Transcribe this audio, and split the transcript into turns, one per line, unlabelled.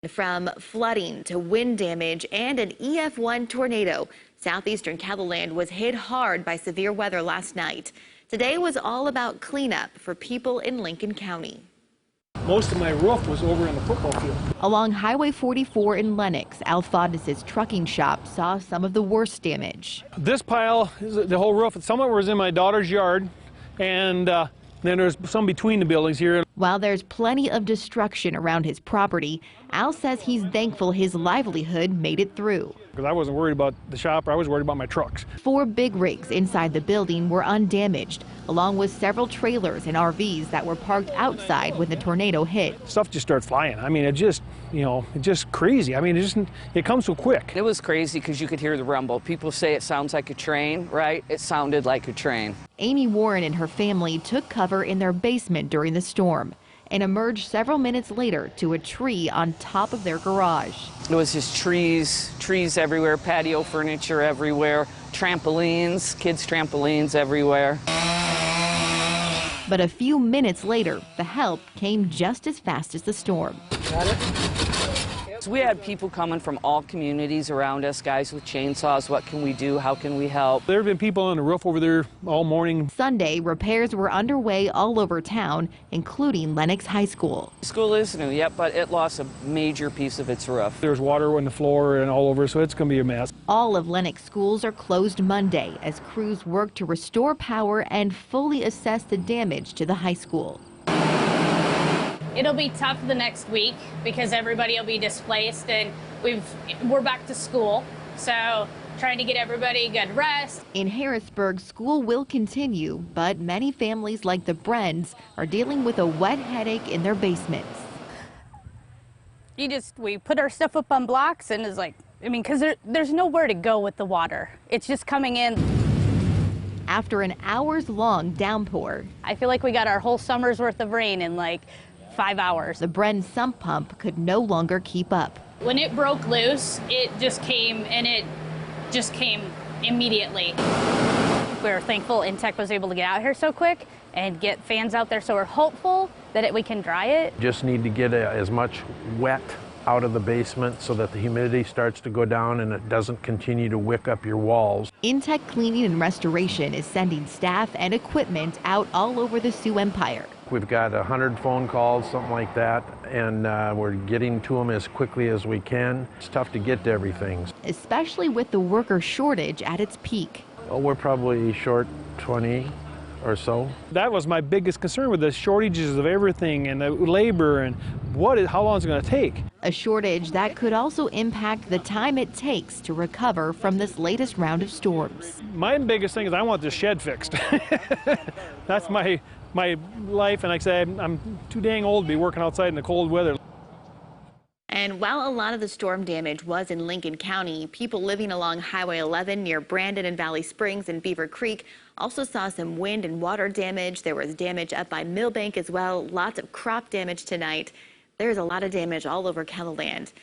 From flooding to wind damage and an EF1 tornado, southeastern KENNETT was hit hard by severe weather last night. Today was all about cleanup for people in Lincoln County.
Most of my roof was over in the football field.
Along Highway 44 in Lenox, Al Fadis' trucking shop saw some of the worst damage.
This pile is the whole roof. Some of it was in my daughter's yard, and then there's some between the buildings here.
While there's plenty of destruction around his property, Al says he's thankful his livelihood made it through.
Because I wasn't worried about the shop, I was worried about my trucks.
4 big rigs inside the building were undamaged, along with several trailers and RVs that were parked outside when the tornado hit.
Stuff just started flying. I mean, it just crazy. I mean, it comes so quick.
It was crazy because you could hear the rumble. People say it sounds like a train, right? It sounded like a train.
Amy Warren and her family took cover in their basement during the storm and emerged several minutes later to a tree on top of their garage.
It was just trees everywhere, patio furniture everywhere, trampolines, kids' trampolines everywhere.
But a few minutes later, the help came just as fast as the storm.
Got it? So we had people coming from all communities around us, guys with chainsaws. What can we do? How can we help?
There have been people on the roof over there all morning.
Sunday, repairs were underway all over town, including Lenox High School.
The school is new, yep, but it lost a major piece of its roof.
There's water on the floor and all over, so it's going to be a mess.
All of Lenox schools are closed Monday as crews work to restore power and fully assess the damage to the high school.
It'll be tough the next week because everybody will be displaced and we're back to school. So trying to get everybody good rest.
In Harrisburg, school will continue, but many families like the BRENs are dealing with a wet headache in their basements.
We put our stuff up on blocks and it's like, because there's nowhere to go with the water. It's just coming in.
After an hours-long downpour,
I feel like we got our whole summer's worth of rain in like 5 hours.
The BREN sump pump could no longer keep up.
When it broke loose, it just came immediately. We're thankful Intech was able to get out here so quick and get fans out there, so we're hopeful that we can dry it.
Just need to get as much wet out of the basement so that the humidity starts to go down and it doesn't continue to wick up your walls.
Intech Cleaning and Restoration is sending staff and equipment out all over the Sioux Empire.
We've got 100 phone calls, something like that, and we're getting to them as quickly as we can. It's tough to get to everything.
Especially with the worker shortage at its peak.
Well, we're probably short 20 or so.
That was my biggest concern with the shortages of everything and the labor and how long is it going to take.
A shortage that could also impact the time it takes to recover from this latest round of storms.
My biggest thing is I want this shed fixed. That's my life, and like I say, I'm too dang old to be working outside in the cold weather. And while a lot of the storm damage was in Lincoln County, people living along Highway 11 near Brandon and Valley Springs and Beaver Creek also saw some wind and water damage. There was damage up by Millbank as well. Lots of crop damage tonight. There's a lot of damage all over KENNETT.